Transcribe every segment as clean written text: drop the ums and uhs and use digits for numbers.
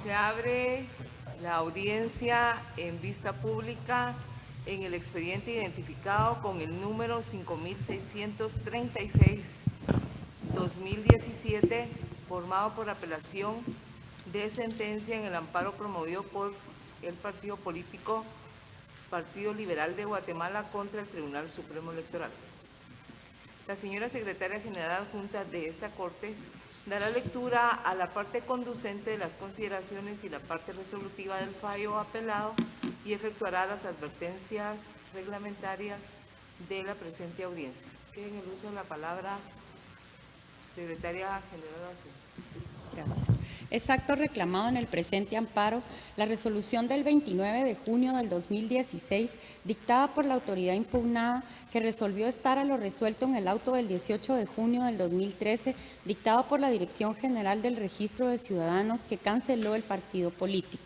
Se abre la audiencia en vista pública en el expediente identificado con el número 5636-2017, formado por apelación de sentencia en el amparo promovido por el partido político Partido Liberal de Guatemala contra el Tribunal Supremo Electoral. La señora secretaria general adjunta de esta Corte dará lectura a la parte conducente de las consideraciones y la parte resolutiva del fallo apelado y efectuará las advertencias reglamentarias de la presente audiencia. Queda en el uso de la palabra secretaria general adjunta. Gracias. Es acto reclamado en el presente amparo la resolución del 29 de junio del 2016, dictada por la autoridad impugnada, que resolvió estar a lo resuelto en el auto del 18 de junio del 2013, dictado por la Dirección General del Registro de Ciudadanos, que canceló el partido político.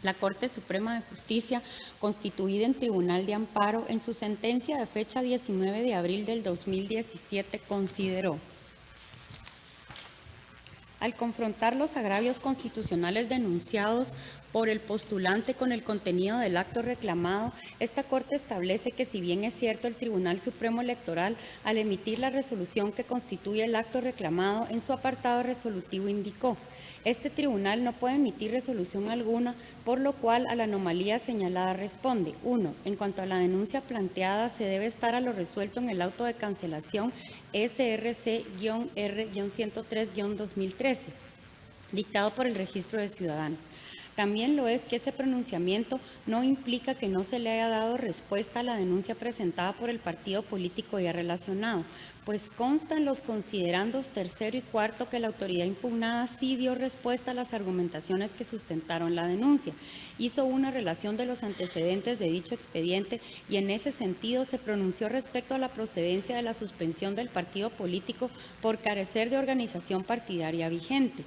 La Corte Suprema de Justicia, constituida en Tribunal de Amparo, en su sentencia de fecha 19 de abril del 2017, consideró: al confrontar los agravios constitucionales denunciados por el postulante con el contenido del acto reclamado, esta Corte establece que, si bien es cierto, el Tribunal Supremo Electoral, al emitir la resolución que constituye el acto reclamado, en su apartado resolutivo indicó: este tribunal no puede emitir resolución alguna, por lo cual a la anomalía señalada responde: 1. En cuanto a la denuncia planteada, se debe estar a lo resuelto en el auto de cancelación SRC-R-103-2013, dictado por el Registro de Ciudadanos. También lo es que ese pronunciamiento no implica que no se le haya dado respuesta a la denuncia presentada por el partido político ya relacionado, pues consta en los considerandos tercero y cuarto que la autoridad impugnada sí dio respuesta a las argumentaciones que sustentaron la denuncia, hizo una relación de los antecedentes de dicho expediente y en ese sentido se pronunció respecto a la procedencia de la suspensión del partido político por carecer de organización partidaria vigente.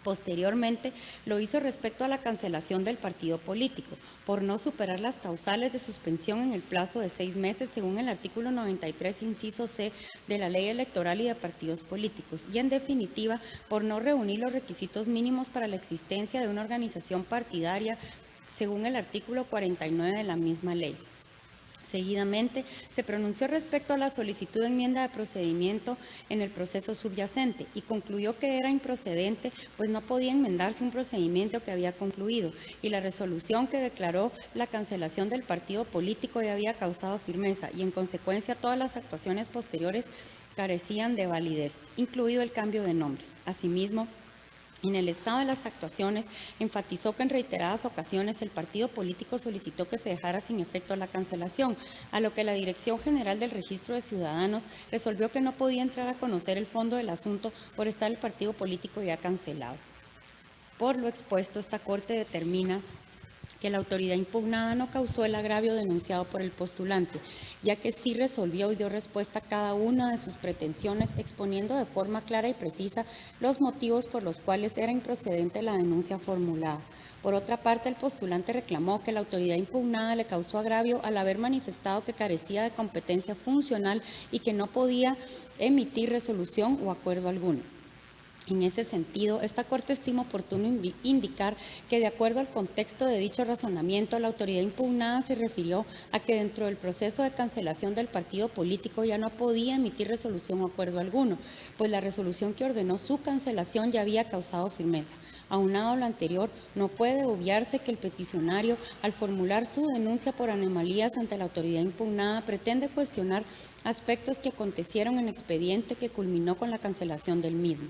Posteriormente, lo hizo respecto a la cancelación del partido político, por no superar las causales de suspensión en el plazo de 6 meses, según el artículo 93, inciso C, de la Ley Electoral y de Partidos Políticos, y en definitiva, por no reunir los requisitos mínimos para la existencia de una organización partidaria, según el artículo 49 de la misma ley. Seguidamente, se pronunció respecto a la solicitud de enmienda de procedimiento en el proceso subyacente y concluyó que era improcedente, pues no podía enmendarse un procedimiento que había concluido, y la resolución que declaró la cancelación del partido político ya había causado firmeza y, en consecuencia, todas las actuaciones posteriores carecían de validez, incluido el cambio de nombre. Asimismo, en el estado de las actuaciones, enfatizó que en reiteradas ocasiones el partido político solicitó que se dejara sin efecto la cancelación, a lo que la Dirección General del Registro de Ciudadanos resolvió que no podía entrar a conocer el fondo del asunto por estar el partido político ya cancelado. Por lo expuesto, esta Corte determina que la autoridad impugnada no causó el agravio denunciado por el postulante, ya que sí resolvió y dio respuesta a cada una de sus pretensiones, exponiendo de forma clara y precisa los motivos por los cuales era improcedente la denuncia formulada. Por otra parte, el postulante reclamó que la autoridad impugnada le causó agravio al haber manifestado que carecía de competencia funcional y que no podía emitir resolución o acuerdo alguno. En ese sentido, esta Corte estima oportuno indicar que, de acuerdo al contexto de dicho razonamiento, la autoridad impugnada se refirió a que dentro del proceso de cancelación del partido político ya no podía emitir resolución o acuerdo alguno, pues la resolución que ordenó su cancelación ya había causado firmeza. Aunado a lo anterior, no puede obviarse que el peticionario, al formular su denuncia por anomalías ante la autoridad impugnada, pretende cuestionar aspectos que acontecieron en el expediente que culminó con la cancelación del mismo.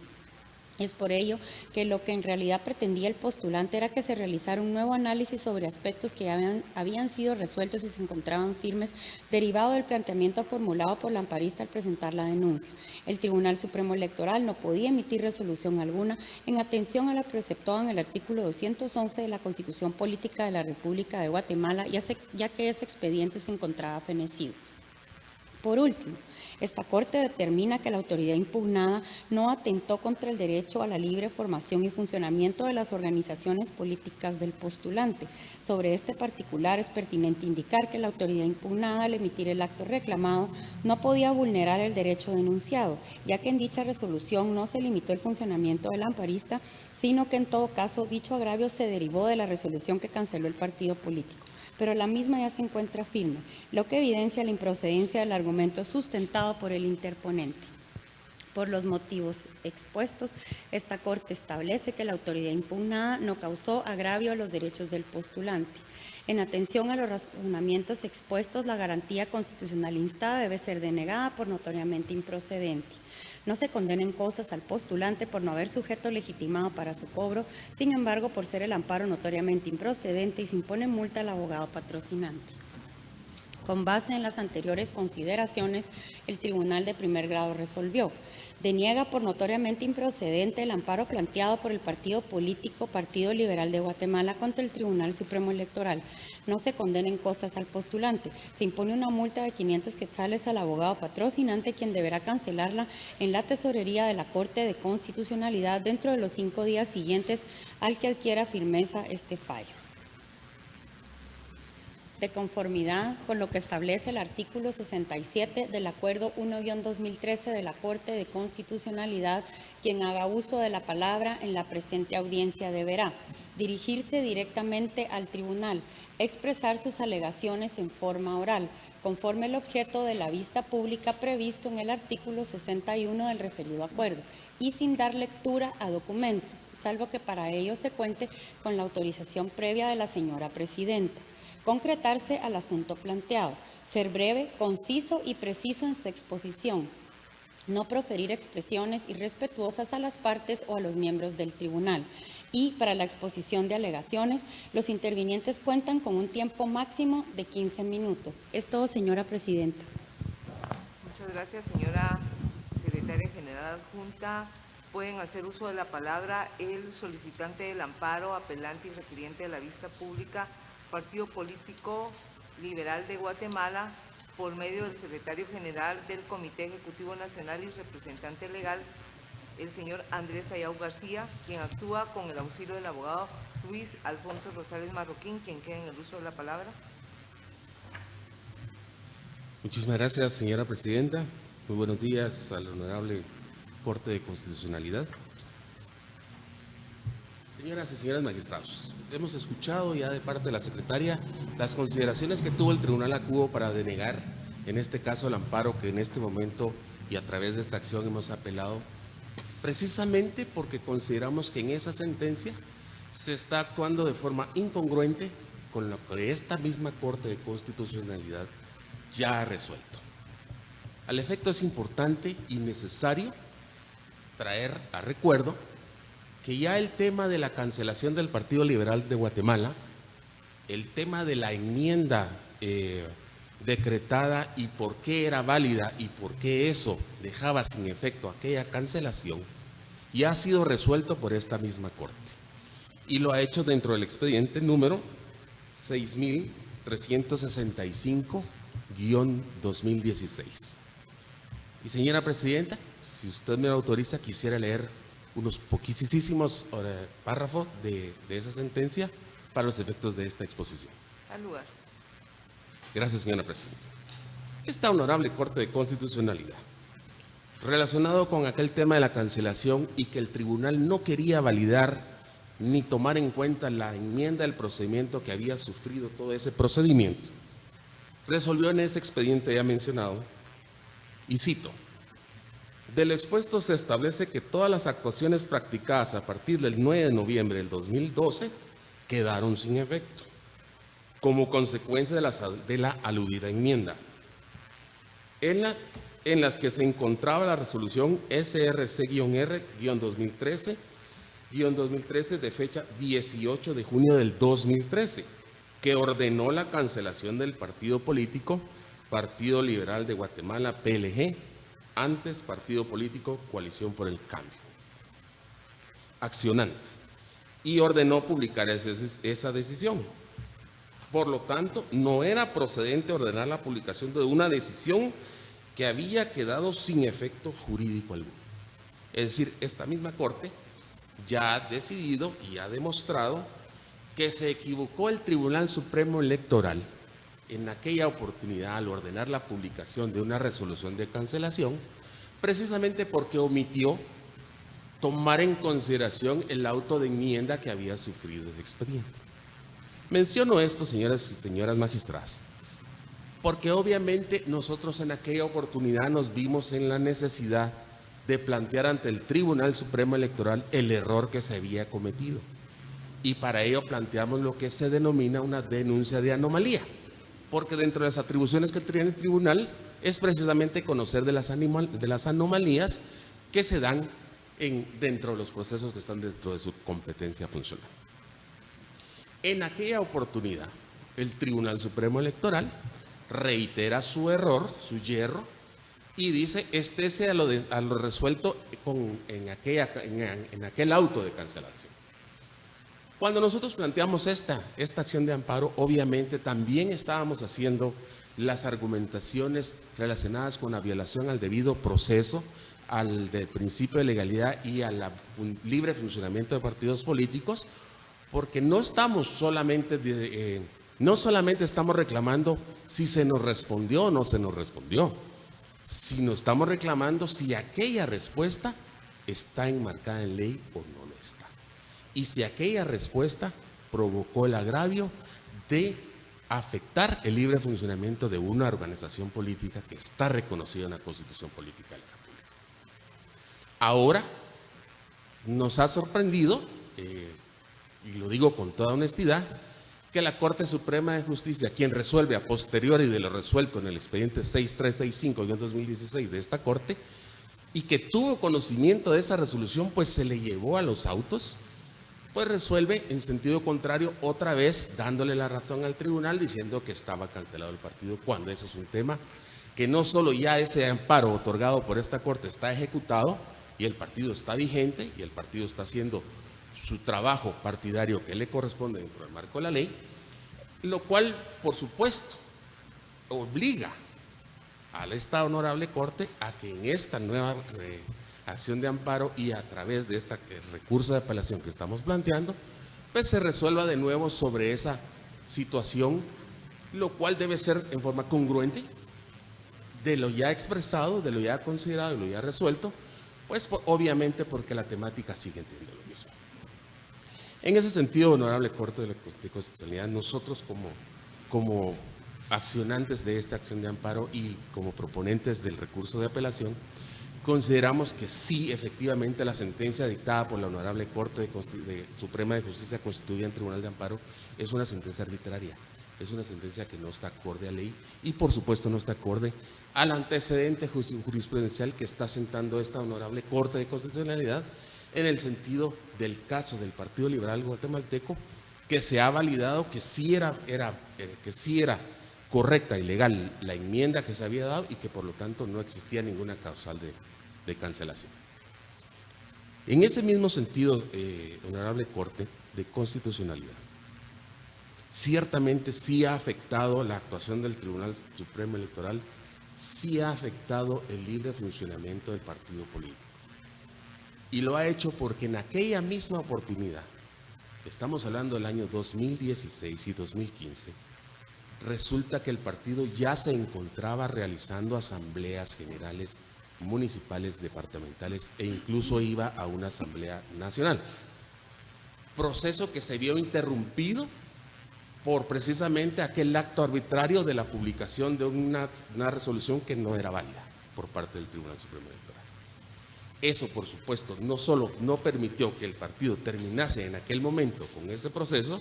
Es por ello que lo que en realidad pretendía el postulante era que se realizara un nuevo análisis sobre aspectos que habían sido resueltos y se encontraban firmes, derivado del planteamiento formulado por la amparista al presentar la denuncia. El Tribunal Supremo Electoral no podía emitir resolución alguna en atención a lo preceptuado en el artículo 211 de la Constitución Política de la República de Guatemala, ya que ese expediente se encontraba fenecido. Por último, Esta Corte determina que la autoridad impugnada no atentó contra el derecho a la libre formación y funcionamiento de las organizaciones políticas del postulante. Sobre este particular es pertinente indicar que la autoridad impugnada al emitir el acto reclamado no podía vulnerar el derecho denunciado, ya que en dicha resolución no se limitó el funcionamiento del amparista, sino que en todo caso dicho agravio se derivó de la resolución que canceló el partido político, pero la misma ya se encuentra firme, lo que evidencia la improcedencia del argumento sustentado por el interponente. Por los motivos expuestos, esta Corte establece que la autoridad impugnada no causó agravio a los derechos del postulante. En atención a los razonamientos expuestos, la garantía constitucional instada debe ser denegada por notoriamente improcedente. No se condenen costas al postulante por no haber sujeto legitimado para su cobro, sin embargo, por ser el amparo notoriamente improcedente y se impone multa al abogado patrocinante. Con base en las anteriores consideraciones, el Tribunal de Primer Grado resolvió: deniega por notoriamente improcedente el amparo planteado por el partido político Partido Liberal de Guatemala contra el Tribunal Supremo Electoral. No se condenen costas al postulante. Se impone una multa de 500 quetzales al abogado patrocinante, quien deberá cancelarla en la tesorería de la Corte de Constitucionalidad dentro de los 5 días siguientes al que adquiera firmeza este fallo. De conformidad con lo que establece el artículo 67 del Acuerdo 1-2013 de la Corte de Constitucionalidad, quien haga uso de la palabra en la presente audiencia deberá dirigirse directamente al tribunal, expresar sus alegaciones en forma oral, conforme al objeto de la vista pública previsto en el artículo 61 del referido acuerdo, y sin dar lectura a documentos, salvo que para ello se cuente con la autorización previa de la señora presidenta. Concretarse al asunto planteado, ser breve, conciso y preciso en su exposición, no proferir expresiones irrespetuosas a las partes o a los miembros del tribunal. Y para la exposición de alegaciones, los intervinientes cuentan con un tiempo máximo de 15 minutos. Es todo, señora presidenta. Muchas gracias, señora secretaria general adjunta. Pueden hacer uso de la palabra el solicitante del amparo, apelante y requiriente de la vista pública, Partido Político Liberal de Guatemala, por medio del secretario general del Comité Ejecutivo Nacional y representante legal, el señor Andrés Ayau García, quien actúa con el auxilio del abogado Luis Alfonso Rosales Marroquín, quien queda en el uso de la palabra. Muchísimas gracias, señora presidenta. Muy buenos días a la honorable Corte de Constitucionalidad. Señoras y señores magistrados, hemos escuchado ya de parte de la secretaria las consideraciones que tuvo el Tribunal Acuo para denegar, en este caso, el amparo que en este momento y a través de esta acción hemos apelado, precisamente porque consideramos que en esa sentencia se está actuando de forma incongruente con lo que esta misma Corte de Constitucionalidad ya ha resuelto. Al efecto, es importante y necesario traer a recuerdo que ya el tema de la cancelación del Partido Liberal de Guatemala, el tema de la enmienda decretada y por qué era válida y por qué eso dejaba sin efecto aquella cancelación, ya ha sido resuelto por esta misma Corte. Y lo ha hecho dentro del expediente número 6365-2016. Y señora presidenta, si usted me lo autoriza, quisiera leer unos poquísimos párrafos de esa sentencia para los efectos de esta exposición. Al lugar. Gracias, señora presidenta. Esta honorable Corte de Constitucionalidad, relacionado con aquel tema de la cancelación y que el tribunal no quería validar ni tomar en cuenta la enmienda del procedimiento que había sufrido todo ese procedimiento, resolvió en ese expediente ya mencionado, y cito: de lo expuesto se establece que todas las actuaciones practicadas a partir del 9 de noviembre del 2012 quedaron sin efecto, como consecuencia de la aludida enmienda, en las que se encontraba la resolución SRC-R-2013 de fecha 18 de junio del 2013, que ordenó la cancelación del partido político Partido Liberal de Guatemala, PLG, antes Partido Político Coalición por el Cambio, accionante, y ordenó publicar esa decisión. Por lo tanto, no era procedente ordenar la publicación de una decisión que había quedado sin efecto jurídico alguno. Es decir, esta misma Corte ya ha decidido y ha demostrado que se equivocó el Tribunal Supremo Electoral en aquella oportunidad al ordenar la publicación de una resolución de cancelación, precisamente porque omitió tomar en consideración el auto de enmienda que había sufrido el expediente. Menciono esto, señoras y señoras magistradas, porque obviamente nosotros en aquella oportunidad nos vimos en la necesidad de plantear ante el Tribunal Supremo Electoral el error que se había cometido. Y para ello planteamos lo que se denomina una denuncia de anomalía, porque dentro de las atribuciones que tiene el tribunal es precisamente conocer de las anomalías que se dan dentro de los procesos que están dentro de su competencia funcional. En aquella oportunidad, el Tribunal Supremo Electoral reitera su error, su yerro, y dice, estése a lo resuelto en aquel auto de cancelación. Cuando nosotros planteamos esta acción de amparo, obviamente también estábamos haciendo las argumentaciones relacionadas con la violación al debido proceso, al del principio de legalidad y al libre funcionamiento de partidos políticos, porque no solamente estamos reclamando si se nos respondió o no se nos respondió, sino estamos reclamando si aquella respuesta está enmarcada en ley o no lo está. Y si aquella respuesta provocó el agravio de afectar el libre funcionamiento de una organización política que está reconocida en la Constitución Política de la República. Ahora nos ha sorprendido, y lo digo con toda honestidad, que la Corte Suprema de Justicia, quien resuelve a posteriori de lo resuelto en el expediente 6365-2016 de esta Corte, y que tuvo conocimiento de esa resolución, pues se le llevó a los autos, pues resuelve en sentido contrario, otra vez dándole la razón al tribunal, diciendo que estaba cancelado el partido, cuando ese es un tema que no solo ya ese amparo otorgado por esta Corte está ejecutado, y el partido está vigente, y el partido está haciendo su trabajo partidario que le corresponde dentro del marco de la ley, lo cual, por supuesto, obliga a esta honorable Corte a que en esta nueva acción de amparo y a través de este recurso de apelación que estamos planteando, pues se resuelva de nuevo sobre esa situación, lo cual debe ser en forma congruente de lo ya expresado, de lo ya considerado y lo ya resuelto, pues obviamente porque la temática sigue siendo lo mismo. En ese sentido, honorable Corte de Constitucionalidad, nosotros como accionantes de esta acción de amparo y como proponentes del recurso de apelación, consideramos que sí, efectivamente, la sentencia dictada por la honorable Corte Suprema de Justicia constituida en Tribunal de Amparo es una sentencia arbitraria, es una sentencia que no está acorde a ley y por supuesto no está acorde al antecedente jurisprudencial que está sentando esta honorable Corte de Constitucionalidad en el sentido del caso del Partido Liberal Guatemalteco, que se ha validado que sí era correcta y legal la enmienda que se había dado y que por lo tanto no existía ninguna causal de cancelación. En ese mismo sentido, honorable Corte de Constitucionalidad, ciertamente sí ha afectado la actuación del Tribunal Supremo Electoral, sí ha afectado el libre funcionamiento del partido político. Y lo ha hecho porque en aquella misma oportunidad, estamos hablando del año 2016 y 2015, resulta que el partido ya se encontraba realizando asambleas generales municipales, departamentales e incluso iba a una asamblea nacional. Proceso que se vio interrumpido por precisamente aquel acto arbitrario de la publicación de una resolución que no era válida por parte del Tribunal Supremo Electoral. Eso, por supuesto, no solo no permitió que el partido terminase en aquel momento con ese proceso,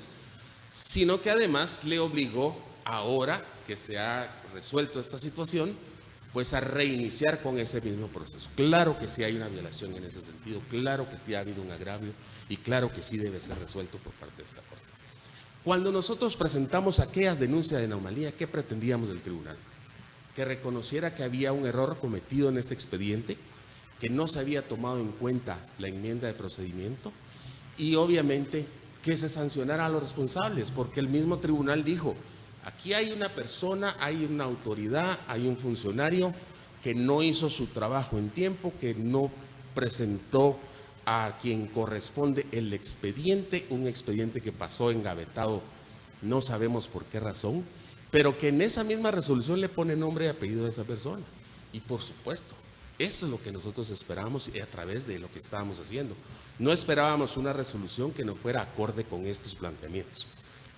sino que además le obligó, ahora que se ha resuelto esta situación, pues a reiniciar con ese mismo proceso. Claro que sí hay una violación en ese sentido, claro que sí ha habido un agravio y claro que sí debe ser resuelto por parte de esta Corte. Cuando nosotros presentamos aquella denuncia de anomalía, ¿qué pretendíamos del tribunal? Que reconociera que había un error cometido en ese expediente, que no se había tomado en cuenta la enmienda de procedimiento y obviamente que se sancionara a los responsables, porque el mismo tribunal dijo, aquí hay una persona, hay una autoridad, hay un funcionario que no hizo su trabajo en tiempo, que no presentó a quien corresponde el expediente, un expediente que pasó engavetado, no sabemos por qué razón, pero que en esa misma resolución le pone nombre y apellido a esa persona. Y por supuesto, eso es lo que nosotros esperábamos a través de lo que estábamos haciendo. No esperábamos una resolución que no fuera acorde con estos planteamientos.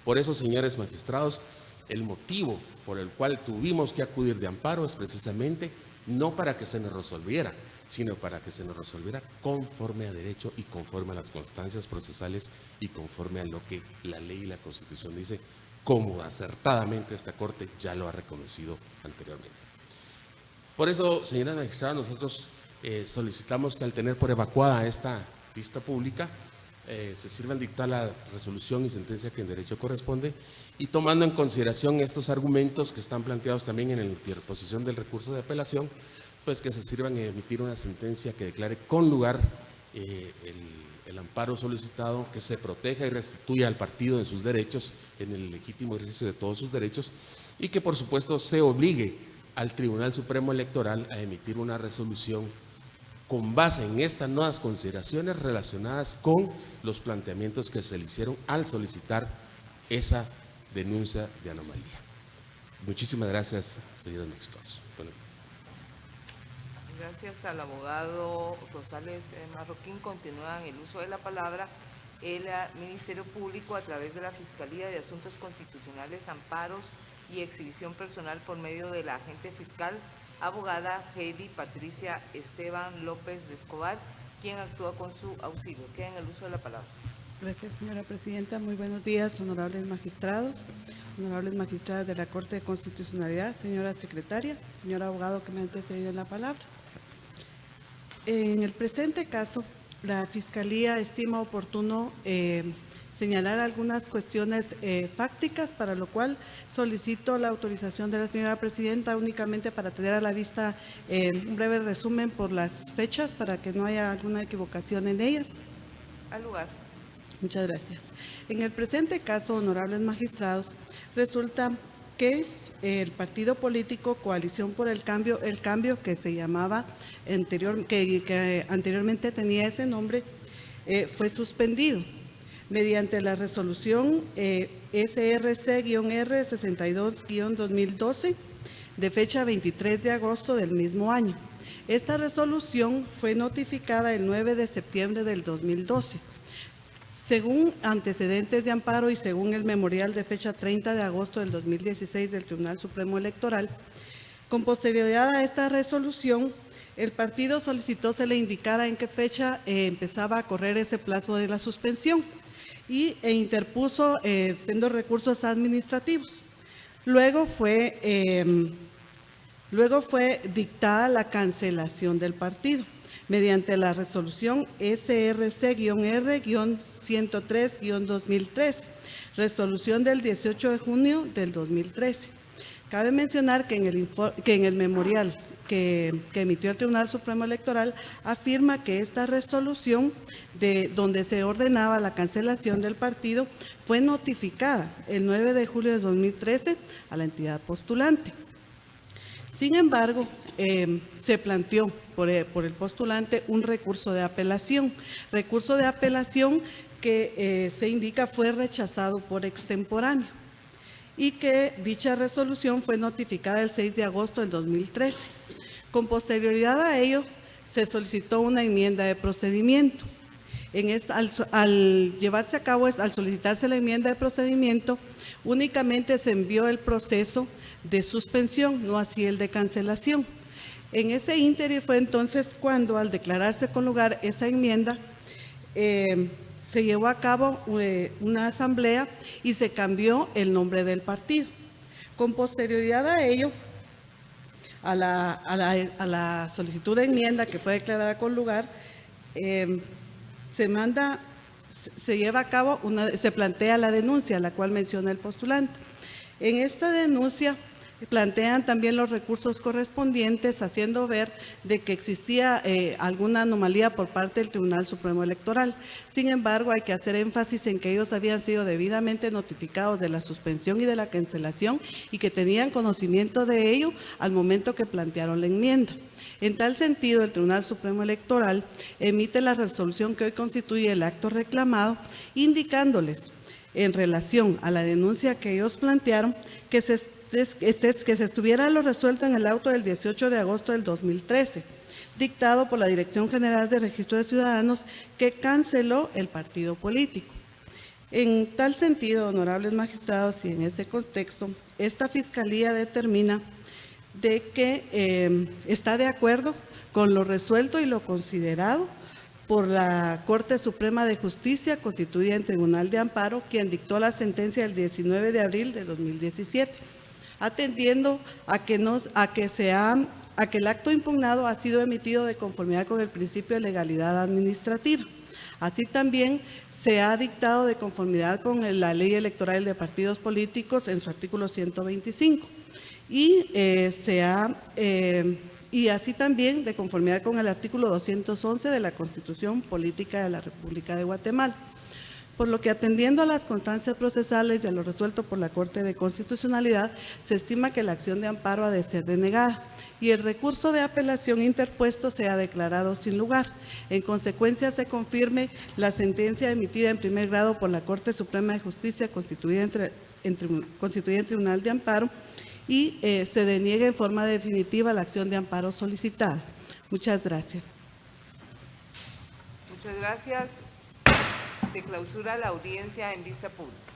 Por eso, señores magistrados, el motivo por el cual tuvimos que acudir de amparo es precisamente no para que se nos resolviera, sino para que se nos resolviera conforme a derecho y conforme a las constancias procesales y conforme a lo que la ley y la Constitución dice, como acertadamente esta Corte ya lo ha reconocido anteriormente. Por eso, señora magistrada, nosotros solicitamos que al tener por evacuada esta vista pública, se sirva en dictar la resolución y sentencia que en derecho corresponde, y tomando en consideración estos argumentos que están planteados también en la interposición del recurso de apelación, pues que se sirvan en emitir una sentencia que declare con lugar el amparo solicitado, que se proteja y restituya al partido en sus derechos, en el legítimo ejercicio de todos sus derechos, y que por supuesto se obligue al Tribunal Supremo Electoral a emitir una resolución con base en estas nuevas consideraciones relacionadas con los planteamientos que se le hicieron al solicitar esa denuncia de anomalía. Muchísimas gracias, señores magistrados. Buenos días. Gracias al abogado Rosales Marroquín. Continúa en el uso de la palabra el Ministerio Público a través de la Fiscalía de Asuntos Constitucionales, Amparos y Exhibición Personal por medio de la agente fiscal, abogada Heidi Patricia Esteban López de Escobar, quien actúa con su auxilio. Queda en el uso de la palabra. Gracias, señora presidenta. Muy buenos días, honorables magistrados, honorables magistradas de la Corte de Constitucionalidad, señora secretaria, señor abogado que me ha antecedido en la palabra. En el presente caso, la Fiscalía estima oportuno señalar algunas cuestiones fácticas, para lo cual solicito la autorización de la señora presidenta únicamente para tener a la vista un breve resumen por las fechas, para que no haya alguna equivocación en ellas. Al lugar. Muchas gracias. En el presente caso, honorables magistrados, resulta que el partido político Coalición por el Cambio que se llamaba que anteriormente tenía ese nombre, fue suspendido mediante la resolución SRC-R 62-2012 de fecha 23 de agosto del mismo año. Esta resolución fue notificada el 9 de septiembre del 2012. Según antecedentes de amparo y según el memorial de fecha 30 de agosto del 2016 del Tribunal Supremo Electoral, con posterioridad a esta resolución, el partido solicitó se le indicara en qué fecha empezaba a correr ese plazo de la suspensión e interpuso siendo recursos administrativos. Luego fue dictada la cancelación del partido mediante la resolución SRC-R 103-2013, resolución del 18 de junio del 2013. Cabe mencionar que en el memorial que emitió el Tribunal Supremo Electoral afirma que esta resolución donde se ordenaba la cancelación del partido fue notificada el 9 de julio de 2013 a la entidad postulante. Sin embargo, se planteó por el postulante un recurso de apelación que se indica fue rechazado por extemporáneo y que dicha resolución fue notificada el 6 de agosto del 2013. Con posterioridad a ello, se solicitó una enmienda de procedimiento. Al solicitarse la enmienda de procedimiento, únicamente se envió el proceso de suspensión, no así el de cancelación. En ese ínter fue entonces cuando, al declararse con lugar esa enmienda, se llevó a cabo una asamblea y se cambió el nombre del partido. Con posterioridad a ello, a la solicitud de enmienda que fue declarada con lugar, se plantea la denuncia, la cual menciona el postulante. En esta denuncia Plantean también los recursos correspondientes, haciendo ver de que existía alguna anomalía por parte del Tribunal Supremo Electoral. Sin embargo, hay que hacer énfasis en que ellos habían sido debidamente notificados de la suspensión y de la cancelación y que tenían conocimiento de ello al momento que plantearon la enmienda. En tal sentido, el Tribunal Supremo Electoral emite la resolución que hoy constituye el acto reclamado, indicándoles en relación a la denuncia que ellos plantearon que se estuviera lo resuelto en el auto del 18 de agosto del 2013, dictado por la Dirección General de Registro de Ciudadanos, que canceló el partido político. En tal sentido, honorables magistrados, y en este contexto, esta Fiscalía determina de que está de acuerdo con lo resuelto y lo considerado por la Corte Suprema de Justicia, constituida en Tribunal de Amparo, quien dictó la sentencia del 19 de abril de 2017, atendiendo a que el acto impugnado ha sido emitido de conformidad con el principio de legalidad administrativa. Así también se ha dictado de conformidad con la Ley Electoral de Partidos Políticos en su artículo 125 y así también de conformidad con el artículo 211 de la Constitución Política de la República de Guatemala. Por lo que, atendiendo a las constancias procesales y a lo resuelto por la Corte de Constitucionalidad, se estima que la acción de amparo ha de ser denegada y el recurso de apelación interpuesto sea declarado sin lugar. En consecuencia, se confirme la sentencia emitida en primer grado por la Corte Suprema de Justicia, constituida en Tribunal de Amparo, y se deniegue en forma definitiva la acción de amparo solicitada. Muchas gracias. Muchas gracias. Se clausura la audiencia en vista pública.